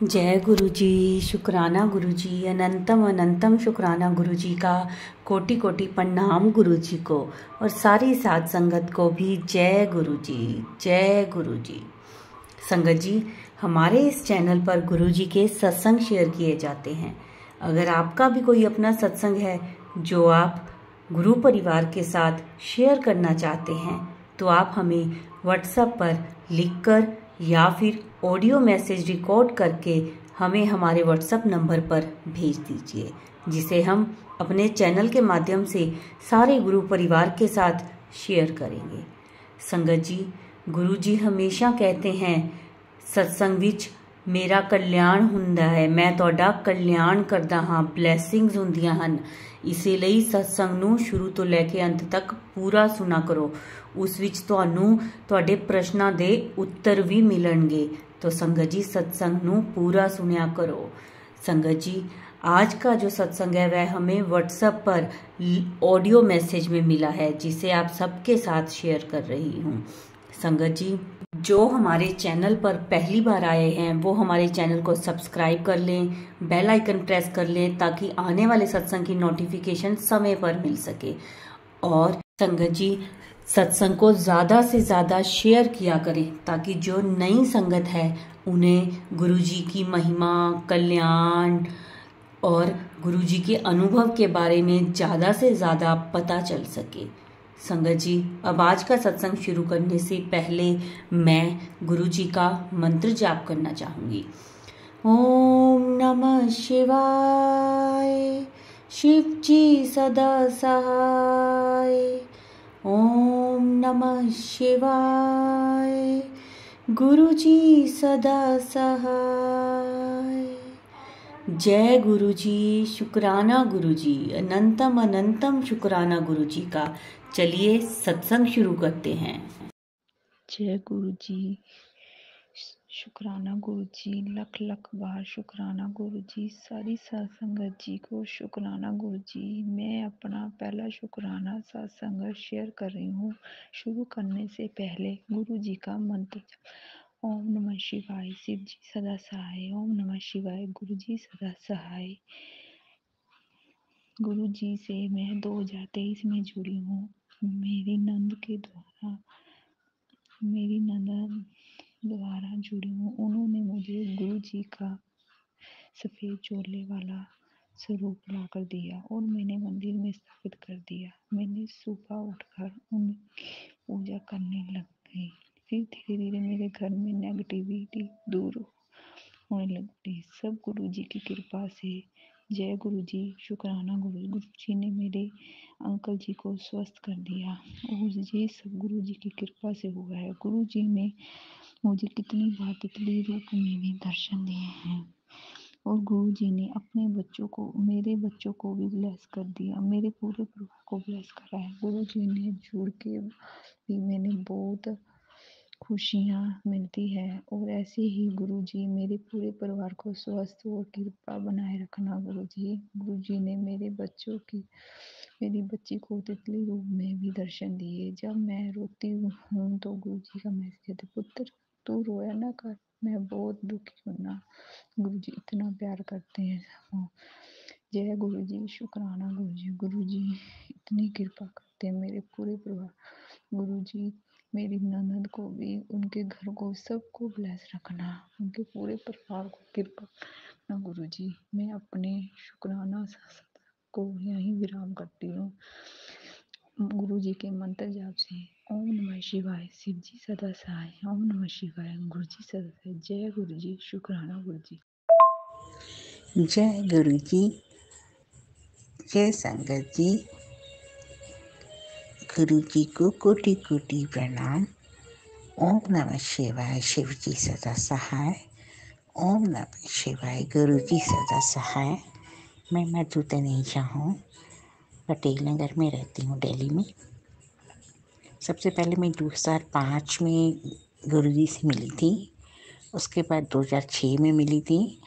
जय गुरु जी। शुक्राना गुरु जी, अनंतम अनंतम शुक्राना गुरु जी का। कोटि कोटि प्रणाम गुरु जी को और सारी साध संगत को भी जय गुरु जी, जय गुरु जी। संगत जी, हमारे इस चैनल पर गुरु जी के सत्संग शेयर किए जाते हैं। अगर आपका भी कोई अपना सत्संग है जो आप गुरु परिवार के साथ शेयर करना चाहते हैं तो आप हमें व्हाट्सएप पर लिखकर या फिर ऑडियो मैसेज रिकॉर्ड करके हमें हमारे व्हाट्सएप नंबर पर भेज दीजिए, जिसे हम अपने चैनल के माध्यम से सारे गुरु परिवार के साथ शेयर करेंगे। संगत जी, गुरु जी हमेशा कहते हैं सत्संग विच मेरा कल्याण हुंदा है, मैं ਤੁਹਾਡਾ कल्याण करदा हाँ, ब्लैसिंग्स ਹੁੰਦੀਆਂ ਹਨ। ਇਸੇ ਲਈ ਸਤਸੰਗ ਨੂੰ ਸ਼ੁਰੂ ਤੋਂ ਲੈ ਕੇ ਅੰਤ ਤੱਕ ਪੂਰਾ ਸੁਣਾ ਕਰੋ। ਉਸ ਵਿੱਚ ਤੁਹਾਨੂੰ ਤੁਹਾਡੇ ਪ੍ਰਸ਼ਨਾਂ ਦੇ ਉੱਤਰ ਵੀ ਮਿਲਣਗੇ। तो संगत जी, सत्संग ਨੂੰ पूरा सुनया करो। संगत जी, आज का जो सत्संग है वह हमें व्हाट्सएप पर ऑडियो मैसेज में मिला है, जिसे आप सबके साथ शेयर कर रही हूँ। संगत जी, जो हमारे चैनल पर पहली बार आए हैं वो हमारे चैनल को सब्सक्राइब कर लें, बेल आइकन प्रेस कर लें ताकि आने वाले सत्संग की नोटिफिकेशन समय पर मिल सके। और संगत जी, सत्संग को ज़्यादा से ज़्यादा शेयर किया करें ताकि जो नई संगत है उन्हें गुरुजी की महिमा, कल्याण और गुरुजी के अनुभव के बारे में ज़्यादा से ज़्यादा पता चल सके। संगत जी, अब आज का सत्संग शुरू करने से पहले मैं गुरुजी का मंत्र जाप करना चाहूँगी। ओम नमः शिवाय, शिव जी सदा सहाय। ओम नमः शिवाय, गुरु जी सदा सहाय। जय गुरु जी, शुक्राना गुरु जी, अनंतम अनंतम शुक्राना गुरु जी का। चलिए सत्संग शुरू करते हैं। जय गुरु जी, शुक्राना गुरु जी, लख लख बार शुक्राना गुरु जी। सारी सत्संगत जी को शुक्राना गुरु जी। मैं अपना पहला शुक्राना सत्संग शेयर कर रही हूँ। शुरू करने से पहले गुरु जी का मंत्र, ओम नमः शिवाय, शिव जी सदा सहाय। ओम नमः शिवाय, गुरु जी सदा सहाय। गुरु जी से मैं 2023 में जुड़ी हूँ। मेरी नंद द्वारा जुड़ी हूँ। उन्होंने मुझे गुरु जी का सफ़ेद चोले वाला स्वरूप लाकर दिया और मैंने मंदिर में स्थापित कर दिया। मैंने सुबह उठकर उनकी पूजा करने लग गई। फिर धीरे धीरे मेरे घर में नेगेटिविटी दूर होने लगी, सब गुरु जी की कृपा से। जय गुरु जी, शुक्राना गुरु जी ने मेरे अंकल जी को स्वस्थ कर दिया और ये सब गुरु जी की कृपा से हुआ है। गुरु जी ने मुझे कितनी बार तितली रूप में भी दर्शन दिए हैं और गुरु जी ने अपने बच्चों को, मेरे बच्चों को भी ब्लेस कर दिया, मेरे पूरे परिवार को ब्लेस करा है। गुरु जी ने जुड़ के भी मैंने बहुत खुशियाँ मिलती है और ऐसे ही गुरु जी मेरे पूरे परिवार को स्वस्थ और कृपा बनाए रखना। गुरु जी ने मेरी बच्ची को तितली रूप में भी दर्शन दिए। जब मैं रोती हूँ तो गुरु जी का मैसेज देते, पुत्र तू रोया ना कर, मैं बहुत दुखी हूँ ना। गुरु जी इतना प्यार करते हैं। जय गुरु जी, शुक्राना गुरु जी इतनी कृपा करते हैं मेरे पूरे परिवार। गुरु जी मेरी ननद को भी, उनके घर को, सबको ब्लेस रखना, उनके पूरे परिवार को कृपा करना। गुरु जी, मैं अपने शुक्राना को यहीं विराम करती हूँ गुरु जी के मंत्र जाप से। ओम नमः शिवाय, शिव जी सदा सहाय। ओम नमः शिवाय, गुरु जी सदा सहाय। जय गुरु जी, शुक्राना गुरु जी। जय गुरु जी, जय संगत जी। गुरु जी को कोटि कोटि प्रणाम। ओम नमः शिवाय, शिव जी सदा सहाय। ओम नमः शिवाय, गुरु जी सदा सहाय। मैं मधु तनेजा हूँ, पटेल नगर में रहती हूँ, दिल्ली में। सबसे पहले मैं 2005 में गुरु जी से मिली थी, उसके बाद 2006 में मिली थी।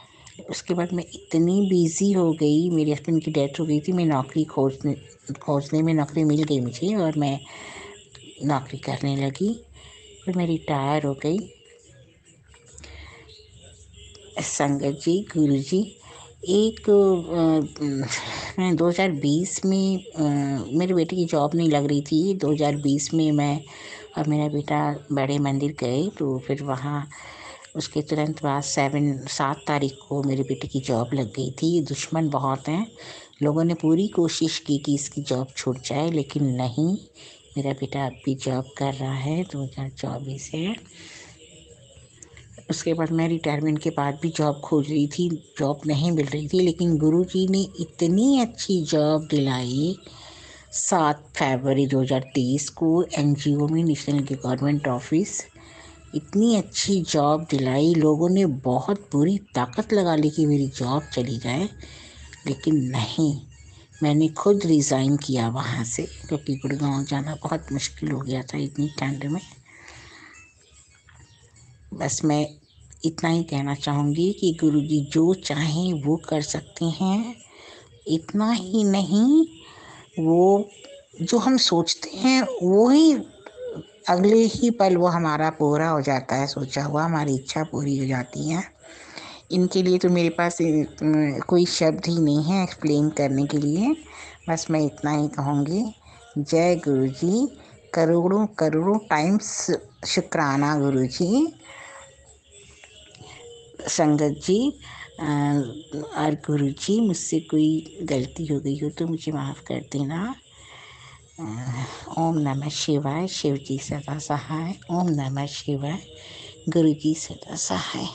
उसके बाद मैं इतनी बिज़ी हो गई, मेरे हस्बैंड की डेथ हो गई थी। मैं नौकरी खोजने में नौकरी मिल गई मुझे और मैं नौकरी करने लगी। फिर मैं रिटायर हो गई। संगत जी, गुरु जी, एक मैं 2020 में मेरे बेटे की जॉब नहीं लग रही थी। 2020 में मैं और मेरा बेटा बड़े मंदिर गए, तो फिर वहाँ उसके तुरंत बाद 7 तारीख को मेरे बेटे की जॉब लग गई थी। दुश्मन बहुत हैं, लोगों ने पूरी कोशिश की कि इसकी जॉब छूट जाए, लेकिन नहीं, मेरा बेटा अब भी जॉब कर रहा है। 2024 है। उसके बाद मैं रिटायरमेंट के बाद भी जॉब खोज रही थी, जॉब नहीं मिल रही थी, लेकिन गुरुजी ने इतनी अच्छी जॉब दिलाई। 7 फरवरी 2023 को एनजीओ में, नेशनल गवर्नमेंट ऑफिस, इतनी अच्छी जॉब दिलाई। लोगों ने बहुत बुरी ताकत लगा ली कि मेरी जॉब चली जाए, लेकिन नहीं, मैंने खुद रिज़ाइन किया वहाँ से, क्योंकि गुड़गांव जाना बहुत मुश्किल हो गया था इतनी ठंड में। बस मैं इतना ही कहना चाहूँगी कि गुरुजी जो चाहें वो कर सकते हैं। इतना ही नहीं, वो जो हम सोचते हैं वो ही अगले ही पल वो हमारा पूरा हो जाता है, सोचा हुआ हमारी इच्छा पूरी हो जाती है। इनके लिए तो मेरे पास कोई शब्द ही नहीं है एक्सप्लेन करने के लिए। बस मैं इतना ही कहूँगी, जय गुरुजी, करोड़ों करोड़ों टाइम्स शुक्राना गुरुजी। संगत जी और गुरु जी, मुझसे कोई गलती हो गई हो तो मुझे माफ़ कर देना। ओम नमः शिवाय, शिव जी सदा सहाय। ओम नमः शिवाय, गुरु जी सदा सहाय।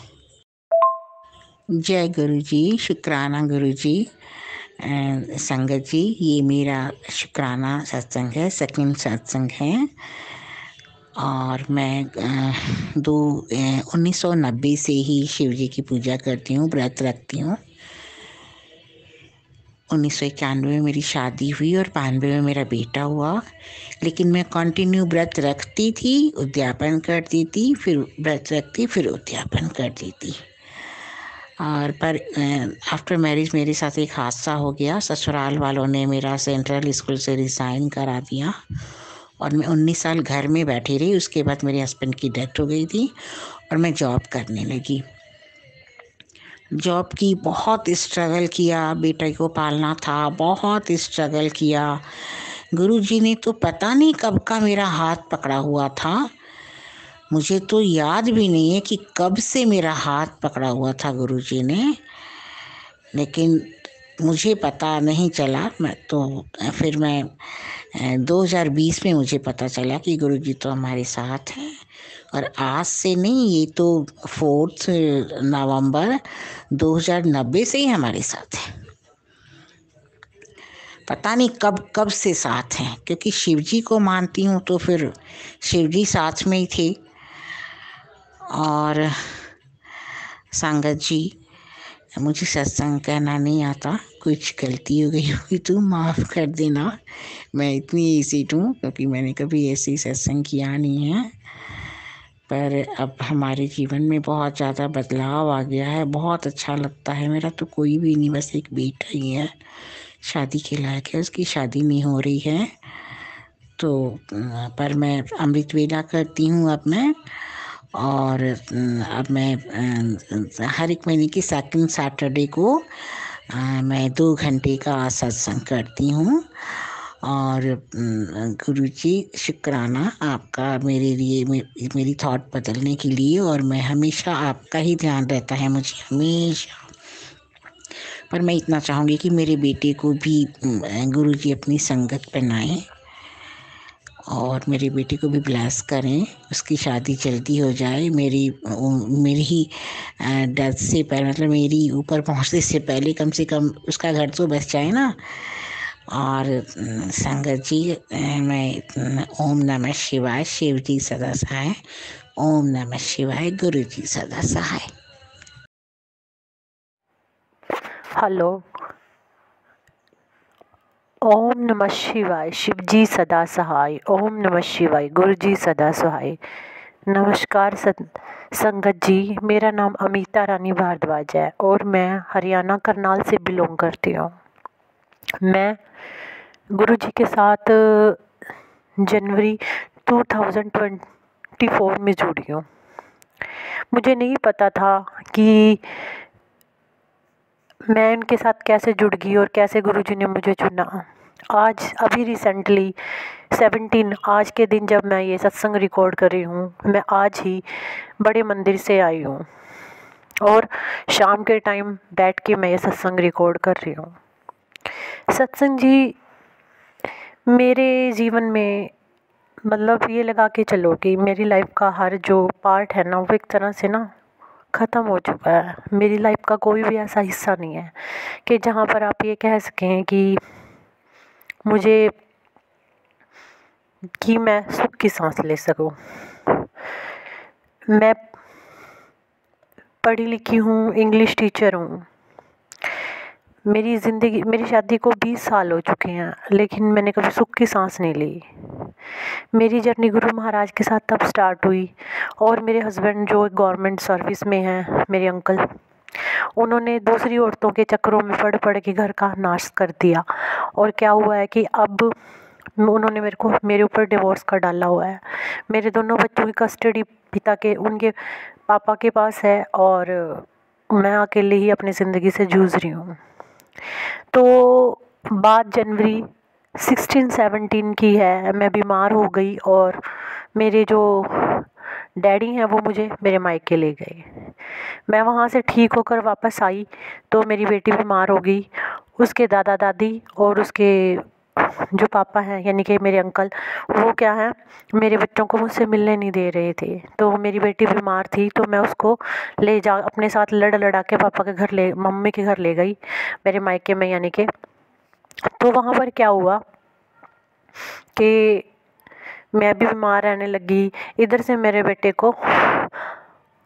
जय गुरु जी, शुक्राना गुरु जी। संगत जी, ये मेरा शुक्राना सत्संग है, सेकंड सत्संग है। और मैं 1990 से ही शिव जी की पूजा करती हूँ, व्रत रखती हूँ। 1991 में मेरी शादी हुई और 92 में मेरा बेटा हुआ, लेकिन मैं कंटिन्यू व्रत रखती थी, उद्यापन करती थी, फिर व्रत रखती, फिर उद्यापन करती थी। और पर आफ्टर मैरिज मेरे साथ एक हादसा हो गया। ससुराल वालों ने मेरा सेंट्रल स्कूल से रिज़ाइन करा दिया और मैं 19 साल घर में बैठी रही। उसके बाद मेरे हस्बैंड की डेथ हो गई थी और मैं जॉब करने लगी। जॉब की, बहुत स्ट्रगल किया, बेटे को पालना था, बहुत स्ट्रगल किया। गुरुजी ने तो पता नहीं कब का मेरा हाथ पकड़ा हुआ था, मुझे तो याद भी नहीं है कि कब से मेरा हाथ पकड़ा हुआ था गुरुजी ने, लेकिन मुझे पता नहीं चला। फिर मैं 2020 में मुझे पता चला कि गुरुजी तो हमारे साथ हैं। और आज से नहीं, ये तो 4 नवंबर 2090 से ही हमारे साथ हैं। पता नहीं कब कब से साथ हैं, क्योंकि शिवजी को मानती हूँ तो फिर शिवजी साथ में ही थे। और संगत जी, मुझे सत्संग कहना नहीं आता, कुछ गलती हो गई होगी तो माफ़ कर देना। मैं इतनी एसिड हूँ क्योंकि मैंने कभी ऐसी सत्संग किया नहीं है। पर अब हमारे जीवन में बहुत ज़्यादा बदलाव आ गया है, बहुत अच्छा लगता है। मेरा तो कोई भी नहीं, बस एक बेटा ही है, शादी के लायक है, उसकी शादी नहीं हो रही है। तो पर मैं अमृत वेला करती हूँ अब मैं। और अब मैं हर एक महीने की सेकंड सैटरडे को मैं 2 घंटे का सत्संग करती हूँ। और गुरुजी, शुक्राना आपका मेरे लिए, मेरी थॉट बदलने के लिए। और मैं हमेशा, आपका ही ध्यान रहता है मुझे हमेशा। पर मैं इतना चाहूँगी कि मेरे बेटे को भी गुरुजी अपनी संगत बनाएं और मेरे बेटे को भी ब्लेस करें, उसकी शादी जल्दी हो जाए। मेरी ही डेथ से पहले, मतलब मेरी ऊपर पहुंचने से पहले, कम से कम उसका घर तो बस जाए ना। और संगत जी, मैं ओम नमः शिवाय, शिव जी सदा सहाय। ओम नमः शिवाय, गुरु जी सदा सहाय। हेलो। ओम नमः शिवाय, शिव जी सदा सहाय। ओम नमः शिवाय, गुरु जी सदा सहाय। नमस्कार संगत जी, मेरा नाम अमिता रानी भारद्वाज है और मैं हरियाणा करनाल से बिलोंग करती हूँ। मैं गुरु जी के साथ जनवरी 2024 में जुड़ी हूँ। मुझे नहीं पता था कि मैं इनके साथ कैसे जुड़ गई और कैसे गुरुजी ने मुझे चुना। आज अभी रिसेंटली 17 आज के दिन जब मैं ये सत्संग रिकॉर्ड कर रही हूँ, मैं आज ही बड़े मंदिर से आई हूँ और शाम के टाइम बैठ के मैं ये सत्संग रिकॉर्ड कर रही हूँ। सत्संग जी मेरे जीवन में मतलब ये लगा के चलो कि मेरी लाइफ का हर जो पार्ट है ना, वो एक तरह से ना ख़त्म हो चुका है। मेरी लाइफ का कोई भी ऐसा हिस्सा नहीं है कि जहाँ पर आप ये कह सकें कि मुझे कि मैं सुख की सांस ले सकूं। मैं पढ़ी लिखी हूँ, इंग्लिश टीचर हूँ। मेरी शादी को 20 साल हो चुके हैं, लेकिन मैंने कभी सुख की सांस नहीं ली। मेरी जर्नी गुरु महाराज के साथ तब स्टार्ट हुई और मेरे हस्बैंड जो गवर्नमेंट सर्विस में हैं, मेरे अंकल, उन्होंने दूसरी औरतों के चक्करों में पड़ पड़ के घर का नाश कर दिया। और क्या हुआ है कि अब उन्होंने मेरे ऊपर डिवोर्स का डाला हुआ है। मेरे दोनों बच्चों की कस्टडी उनके पापा के पास है और मैं अकेले ही अपनी ज़िंदगी से जूझ रही हूँ। तो बात जनवरी 16-17 की है। मैं बीमार हो गई और मेरे जो डैडी हैं वो मुझे मेरे मायके ले गए। मैं वहाँ से ठीक होकर वापस आई तो मेरी बेटी बीमार हो गई। उसके दादा दादी और उसके जो पापा हैं यानी कि मेरे अंकल, वो क्या है, मेरे बच्चों को मुझसे मिलने नहीं दे रहे थे। तो मेरी बेटी बीमार थी तो मैं उसको ले जा अपने साथ लड़ा के पापा के घर मम्मी के घर ले गई, मेरे मायके में यानी कि। तो वहाँ पर क्या हुआ कि मैं भी बीमार रहने लगी। इधर से मेरे बेटे को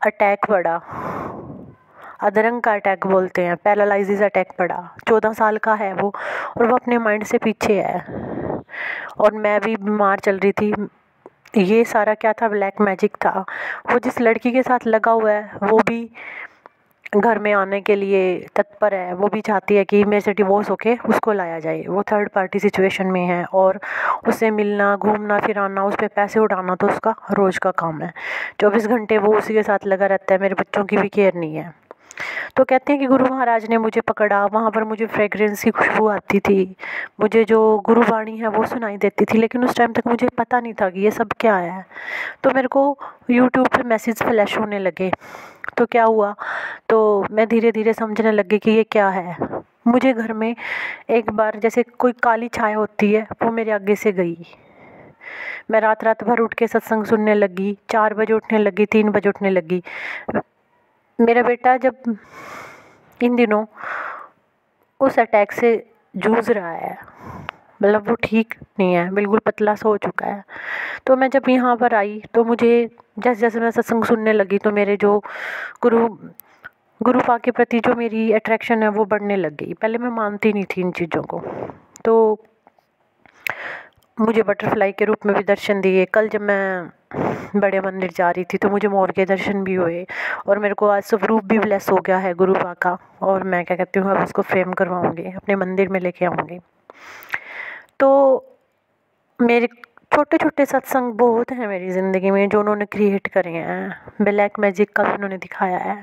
अटैक पड़ा, अधरंग का अटैक बोलते हैं, पैरालिसिस अटैक पड़ा। 14 साल का है वो और वो अपने माइंड से पीछे है और मैं भी बीमार चल रही थी। ये सारा क्या था, ब्लैक मैजिक था। वो जिस लड़की के साथ लगा हुआ है वो भी घर में आने के लिए तत्पर है। वो भी चाहती है कि मेरे से डिवोर्स होके उसको लाया जाए। वो थर्ड पार्टी सिचुएशन में है और उससे मिलना, घूमना फिराना, उस पर पैसे उठाना तो उसका रोज़ का काम है। 24 घंटे वो उसी के साथ लगा रहता है। मेरे बच्चों की भी केयर नहीं है। तो कहते हैं कि गुरु महाराज ने मुझे पकड़ा। वहाँ पर मुझे फ्रेगरेंस की खुशबू आती थी, मुझे जो गुरुवाणी है वो सुनाई देती थी, लेकिन उस टाइम तक मुझे पता नहीं था कि ये सब क्या है। तो मेरे को यूट्यूब पे मैसेज फ्लैश होने लगे। तो क्या हुआ, तो मैं धीरे धीरे समझने लगी कि ये क्या है। मुझे घर में एक बार जैसे कोई काली छाया होती है, वो मेरे आगे से गई। मैं रात भर उठ के सत्संग सुनने लगी। 4 बजे उठने लगी, 3 बजे उठने लगी। मेरा बेटा जब इन दिनों उस अटैक से जूझ रहा है, मतलब वो ठीक नहीं है, बिल्कुल पतला सा हो चुका है। तो मैं जब यहाँ पर आई तो मुझे जैसे जैसे मैं सत्संग सुनने लगी तो मेरे जो गुरु के प्रति जो मेरी अट्रैक्शन है वो बढ़ने लग गई। पहले मैं मानती नहीं थी इन चीज़ों को। तो मुझे बटरफ्लाई के रूप में भी दर्शन दिए। कल जब मैं बड़े मंदिर जा रही थी तो मुझे मोर के दर्शन भी हुए और मेरे को आज स्वरूप भी ब्लेस हो गया है गुरु का। और मैं क्या कहती हूँ, अब उसको फ्रेम करवाऊँगी, अपने मंदिर में लेके आऊँगी। तो मेरे छोटे छोटे सत्संग बहुत हैं मेरी ज़िंदगी में जो उन्होंने क्रिएट करे हैं। ब्लैक मैजिक का भी उन्होंने दिखाया है,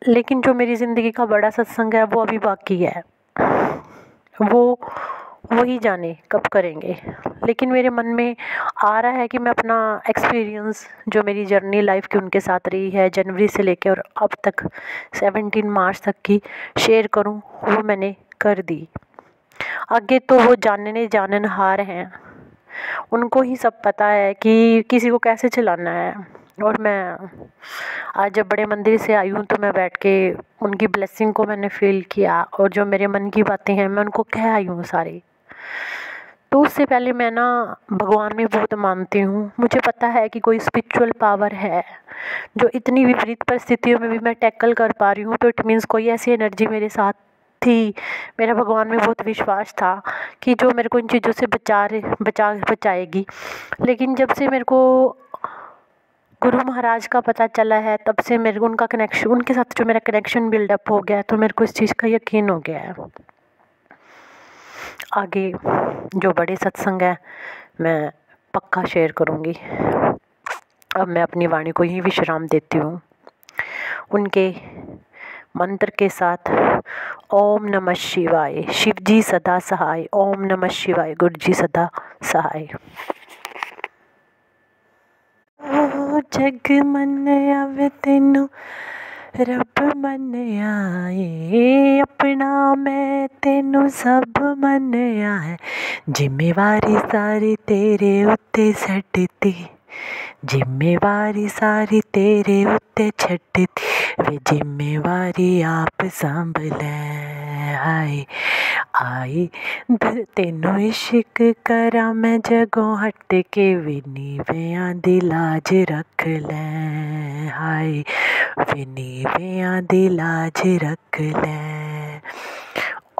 लेकिन जो मेरी ज़िंदगी का बड़ा सत्संग है वो अभी बाकी है। वो वही जाने कब करेंगे। लेकिन मेरे मन में आ रहा है कि मैं अपना एक्सपीरियंस, जो मेरी जर्नी लाइफ की उनके साथ रही है जनवरी से लेकर और अब तक 17 मार्च तक की, शेयर करूं। वो मैंने कर दी। आगे तो वो जाननहार हैं, उनको ही सब पता है कि किसी को कैसे चलाना है। और मैं आज जब बड़े मंदिर से आई हूँ तो मैं बैठ के उनकी ब्लेसिंग को मैंने फील किया और जो मेरे मन की बातें हैं मैं उनको कह आई हूँ सारी। तो उससे पहले मैं ना भगवान में बहुत मानती हूँ। मुझे पता है कि कोई स्पिरिचुअल पावर है जो इतनी विपरीत परिस्थितियों में भी मैं टैकल कर पा रही हूँ। तो इट मीन्स कोई ऐसी एनर्जी मेरे साथ थी। मेरा भगवान में बहुत विश्वास था कि जो मेरे को इन चीज़ों से बचाएगी। लेकिन जब से मेरे को गुरु महाराज का पता चला है तब से मेरे को उनके साथ जो मेरा कनेक्शन बिल्डअप हो गया है, तो मेरे को इस चीज़ का यकीन हो गया है। आगे जो बड़े सत्संग हैं मैं पक्का शेयर करूँगी। अब मैं अपनी वाणी को ही विश्राम देती हूँ। उनके मंत्र के साथ। ओम नमः शिवाय, शिव जी सदा सहाय। ओम नमः शिवाय, गुरु जी सदा सहाय। ओ जग मन आवे तेनू रब मन आए, अपना मैं तेनू सब मन आए। जिम्मेवारी सारी तेरे उत्ते छड्डती, जिम्मेवारी सारी तेरे उत्ते छड्डती, वे जिम्मेवारी आप संभलै। हाय आई तेनू इश्क करा मैं जगों हट के, वे नीवियां दी लाज रख लै। हाय वे नीवियां दी लाज रख लै।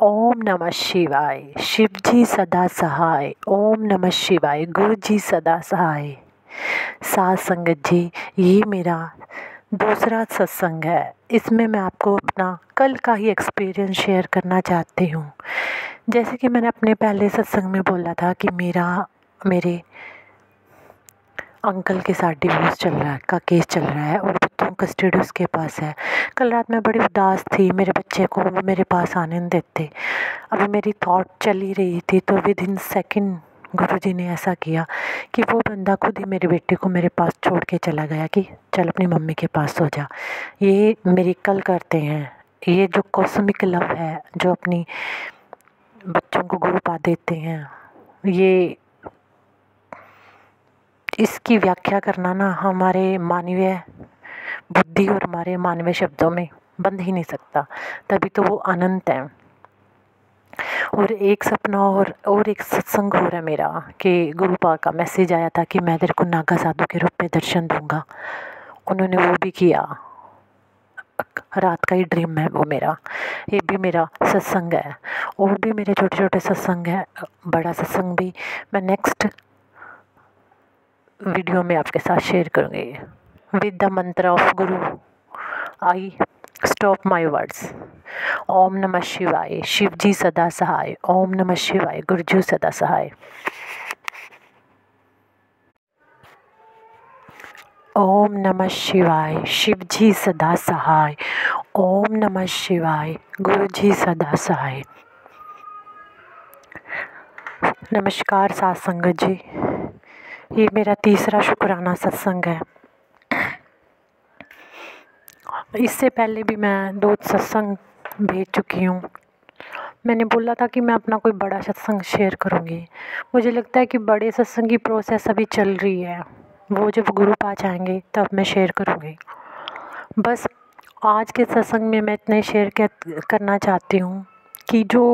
ओम नमः शिवाय, शिव जी सदा सहाय। ओम नमः शिवाय, गुरु जी सदा सहाय। साथ संगत जी, ये मेरा दूसरा सत्संग है। इसमें मैं आपको अपना कल का ही एक्सपीरियंस शेयर करना चाहती हूँ। जैसे कि मैंने अपने पहले सत्संग में बोला था कि मेरे अंकल के साथ डिवोर्स चल रहा है का केस चल रहा है और बच्चों कस्टडी उसके पास है। कल रात मैं बड़ी उदास थी, मेरे बच्चे को वो मेरे पास आने नहीं देते। अभी मेरी थॉट चल ही रही थी तो विद इन सेकेंड गुरुजी ने ऐसा किया कि वो बंदा खुद ही मेरी बेटी को मेरे पास छोड़ के चला गया कि चल अपनी मम्मी के पास सो जा। ये मेरेकल करते हैं, ये जो कॉस्मिक लव है, जो अपनी बच्चों को गुरु पा देते हैं, ये इसकी व्याख्या करना ना हमारे मानवीय बुद्धि और हमारे मानवीय शब्दों में बंध ही नहीं सकता। तभी तो वो अनंत है। और एक सपना और एक सत्संग हो रहा है मेरा कि गुरुपा का मैसेज आया था कि मैं तेरे को नागा साधु के रूप में दर्शन दूंगा। उन्होंने वो भी किया। रात का ही ड्रीम है वो मेरा। ये भी मेरा सत्संग है। और भी मेरे छोटे छोटे सत्संग है। बड़ा सत्संग भी मैं नेक्स्ट वीडियो में आपके साथ शेयर करूँगी। विद द मंत्र of Guru I stop my words. ओम नमः शिवाय, शिव जी सदा सहाय। ओम नमः शिवाय, गुरु जी सदा सहाय। ओम नमः शिवाय, शिव जी सदा सहाय। ओम नमः शिवाय, गुरु जी सदा सहाय। नमस्कार साथ संगत जी, ये मेरा तीसरा शुक्राना सत्संग है। इससे पहले भी मैं 2 सत्संग भेज चुकी हूँ। मैंने बोला था कि मैं अपना कोई बड़ा सत्संग शेयर करूँगी। मुझे लगता है कि बड़े सत्संग की प्रोसेस अभी चल रही है, वो जब गुरु पास आएंगे तब मैं शेयर करूँगी। बस आज के सत्संग में मैं इतना शेयर करना चाहती हूँ कि जो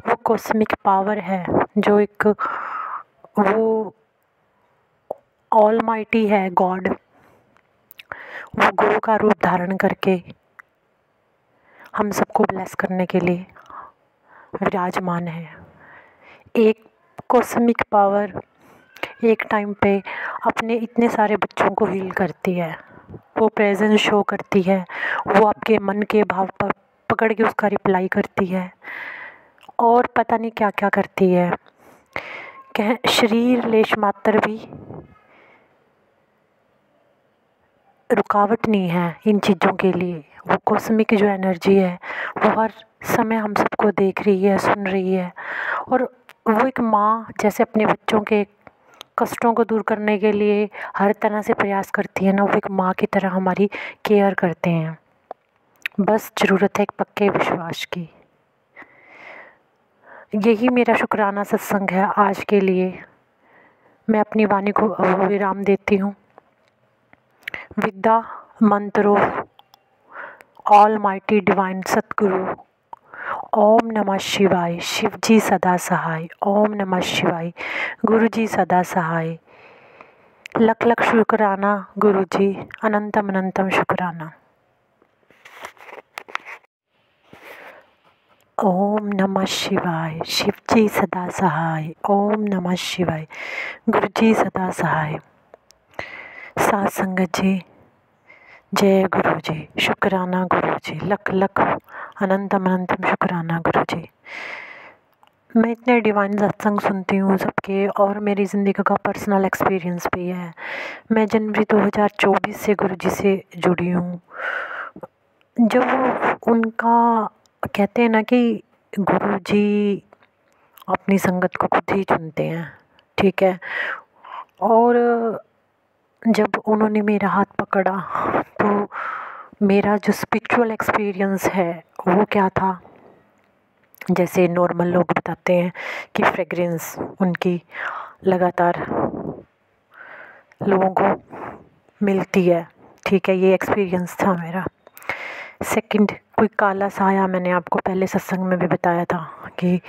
वो कॉस्मिक पावर है, जो एक वो ऑलमाइटी है गॉड, वो गुरु का रूप धारण करके हम सबको ब्लेस करने के लिए विराजमान है। एक कॉस्मिक पावर एक टाइम पे अपने इतने सारे बच्चों को हील करती है। वो प्रेजेंस शो करती है, वो आपके मन के भाव पर पकड़ के उसका रिप्लाई करती है और पता नहीं क्या क्या करती है। कह शरीर लेश मात्र भी रुकावट नहीं है इन चीज़ों के लिए। वो कॉस्मिक जो एनर्जी है वो हर समय हम सबको देख रही है, सुन रही है। और वो एक माँ जैसे अपने बच्चों के कष्टों को दूर करने के लिए हर तरह से प्रयास करती है ना, वो एक माँ की तरह हमारी केयर करते हैं। बस ज़रूरत है एक पक्के विश्वास की। यही मेरा शुक्राना सत्संग है आज के लिए। मैं अपनी वाणी को विराम देती हूँ। with the mantra of Almighty Divine Satguru. ओम नमः शिवाय, शिव जी सदा सहाय। ओम नमः शिवाय, गुरु जी सदा सहाय। लख लख शुक्राना गुरु जी, अनंतम अनंतम शुक्राना। ओम नमः शिवाय, शिव जी सदा सहाय। ओम नमः शिवाय, गुरु जी सदा सहाय। साथ संगत जी, जय गुरु जी, शुक्राना गुरु जी, लख लख अनंतम अनंतम शुक्राना गुरु जी। मैं इतने डिवाइन सत्संग सुनती हूँ सबके, और मेरी ज़िंदगी का पर्सनल एक्सपीरियंस भी है। मैं जनवरी 2024 से गुरु जी से जुड़ी हूँ। जब वो उनका कहते हैं ना कि गुरु जी अपनी संगत को खुद ही चुनते हैं, ठीक है। और जब उन्होंने मेरा हाथ पकड़ा तो मेरा जो स्पिरिचुअल एक्सपीरियंस है वो क्या था, जैसे नॉर्मल लोग बताते हैं कि फ्रेग्रेंस उनकी लगातार लोगों को मिलती है, ठीक है, ये एक्सपीरियंस था मेरा। सेकंड, कोई काला साया, मैंने आपको पहले सत्संग में भी बताया था कि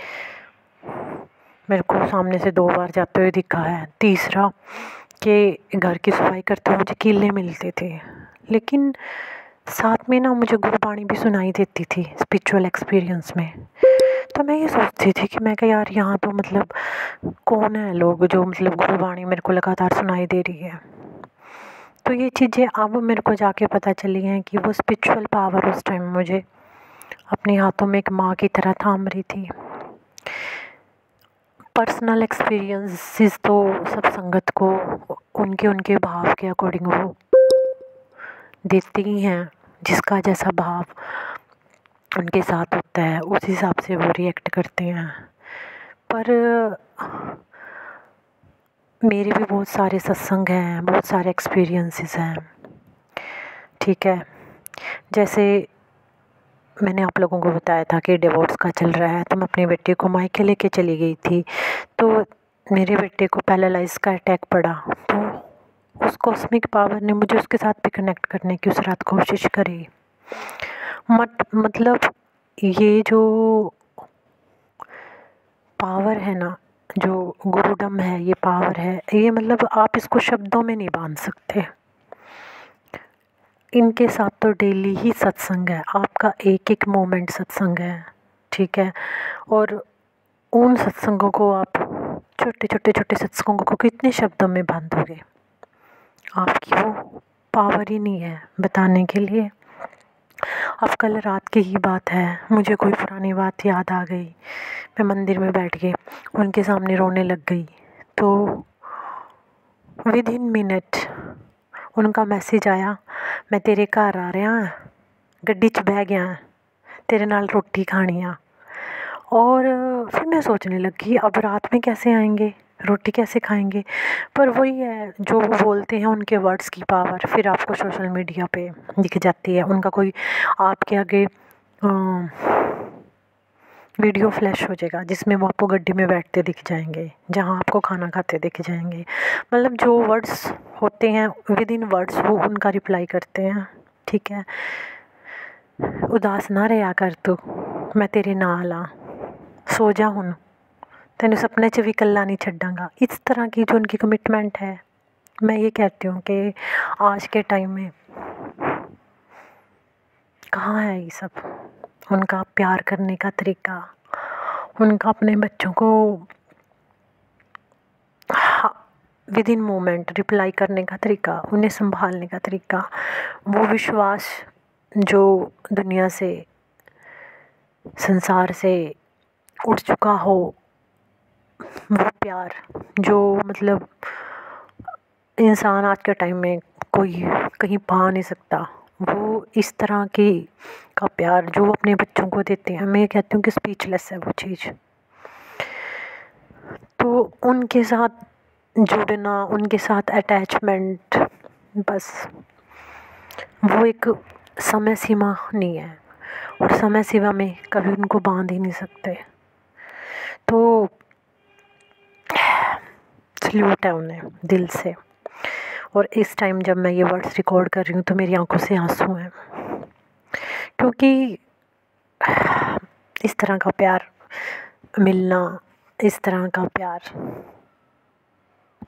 मेरे को सामने से 2 बार जाते हुए दिखा है। तीसरा कि घर की सफाई करते हुए मुझे कीले मिलते थे, लेकिन साथ में ना मुझे गुरबाणी भी सुनाई देती थी स्पिरिचुअल एक्सपीरियंस में। तो मैं ये सोचती थी कि मैं क्या यार, यहाँ तो मतलब कौन है लोग जो मतलब गुरबाणी मेरे को लगातार सुनाई दे रही है। तो ये चीज़ें अब मेरे को जाके पता चली हैं कि वो स्पिरिचुअल पावर उस टाइम मुझे अपने हाथों में एक माँ की तरह थाम रही थी। पर्सनल एक्सपीरियंसेस तो सब संगत को उनके भाव के अकॉर्डिंग वो देती ही हैं, जिसका जैसा भाव उनके साथ होता है उस हिसाब से वो रिएक्ट करते हैं। पर मेरे भी बहुत सारे सत्संग हैं, बहुत सारे एक्सपीरियंसेस हैं, ठीक है। जैसे मैंने आप लोगों को बताया था कि डिवोर्स का चल रहा है, तो मैं अपने बेटे को मायके लेके चली गई थी। तो मेरे बेटे को पैरालाइज का अटैक पड़ा, तो उस कॉस्मिक पावर ने मुझे उसके साथ भी कनेक्ट करने की उस रात कोशिश करी। मतलब ये जो पावर है ना, जो गुरुडम है, ये पावर है, ये मतलब आप इसको शब्दों में नहीं बांध सकते। इनके साथ तो डेली ही सत्संग है, आपका एक एक मोमेंट सत्संग है, ठीक है। और उन सत्संगों को आप छोटे सत्संगों को कितने शब्दों में बांधोगे, आपकी वो पावर ही नहीं है बताने के लिए। अब कल रात की ही बात है, मुझे कोई पुरानी बात याद आ गई। मैं मंदिर में बैठ के उनके सामने रोने लग गई, तो विद इन मिनट उनका मैसेज आया, मैं तेरे घर आ रहा, गड्डी च बह गया, तेरे नाल रोटी खानी आ। और फिर मैं सोचने लगी अब रात में कैसे आएंगे, रोटी कैसे खाएंगे। पर वही है, जो वो बोलते हैं उनके वर्ड्स की पावर फिर आपको सोशल मीडिया पे दिख जाती है। उनका कोई आपके आगे वीडियो फ्लैश हो जाएगा जिसमें वो आपको गड्डी में बैठते दिख जाएंगे, जहाँ आपको खाना खाते दिख जाएंगे। मतलब जो वर्ड्स होते हैं विद इन वर्ड्स वो उनका रिप्लाई करते हैं, ठीक है। उदास ना रहा कर तू, मैं तेरे नाल आ, सो जा हुन, तेन सपने च भी कल्ला नहीं छड्डांगा। इस तरह की जो उनकी कमिटमेंट है, मैं ये कहती हूँ कि आज के टाइम में कहाँ है ये सब। उनका प्यार करने का तरीका, उनका अपने बच्चों को विद इन मोमेंट रिप्लाई करने का तरीका, उन्हें संभालने का तरीका, वो विश्वास जो दुनिया से, संसार से उठ चुका हो, वो प्यार जो मतलब इंसान आज के टाइम में कोई कहीं पा नहीं सकता, वो इस तरह की का प्यार जो वो अपने बच्चों को देते हैं, मैं कहती हूँ कि स्पीचलेस है वो चीज़। तो उनके साथ जुड़ना, उनके साथ अटैचमेंट, बस वो एक समय सीमा नहीं है, और समय सीमा में कभी उनको बांध ही नहीं सकते। तो सल्यूट है उन्हें दिल से। और इस टाइम जब मैं ये वर्ड्स रिकॉर्ड कर रही हूँ तो मेरी आंखों से आंसू हैं, क्योंकि इस तरह का प्यार मिलना, इस तरह का प्यार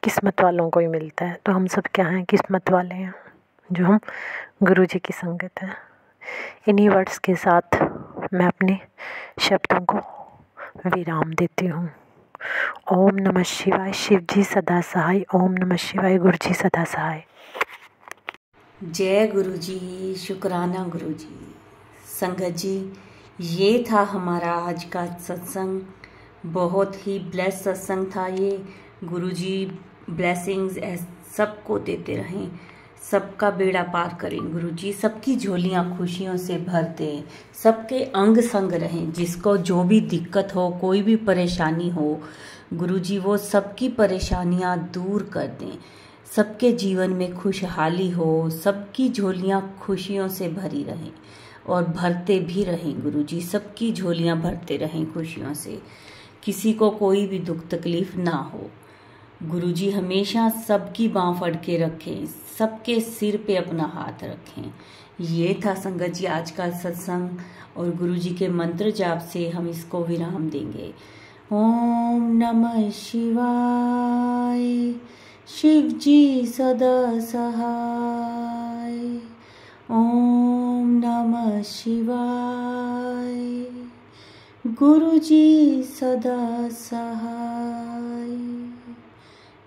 किस्मत वालों को ही मिलता है। तो हम सब क्या हैं, किस्मत वाले हैं जो हम गुरु जी की संगत हैं। इन्हीं वर्ड्स के साथ मैं अपने शब्दों को विराम देती हूँ। ओम नमः शिवाय, शिव जी सदा सहाय। ओम नमः शिवाय, गुरु जी सदा सहाय। जय गुरु जी, शुक्राना गुरु जी। संगत जी, ये था हमारा आज का सत्संग। बहुत ही ब्लेस सत्संग था ये। गुरु जी ब्लेसिंग्स सबको देते रहें, सबका बेड़ा पार करें गुरुजी, सबकी झोलियां खुशियों से भर दें, सबके अंग संग रहें। जिसको जो भी दिक्कत हो, कोई भी परेशानी हो गुरुजी, वो सबकी परेशानियां दूर कर दें। सबके जीवन में खुशहाली हो, सबकी झोलियां खुशियों से भरी रहें और भरते भी रहें गुरुजी, सबकी झोलियां भरते रहें खुशियों से। किसी को कोई भी दुख तकलीफ ना हो गुरुजी, हमेशा सबकी बाँह फड़ के रखें, सबके सिर पे अपना हाथ रखें। ये था संगत जी आज का सत्संग, और गुरुजी के मंत्र जाप से हम इसको विराम देंगे। ओम नमः शिवाय, शिव जी सदा सहाय। ओम नमः शिवाय, गुरुजी सदा सहाय।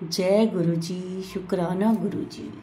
जय गुरुजी, शुक्राना गुरुजी।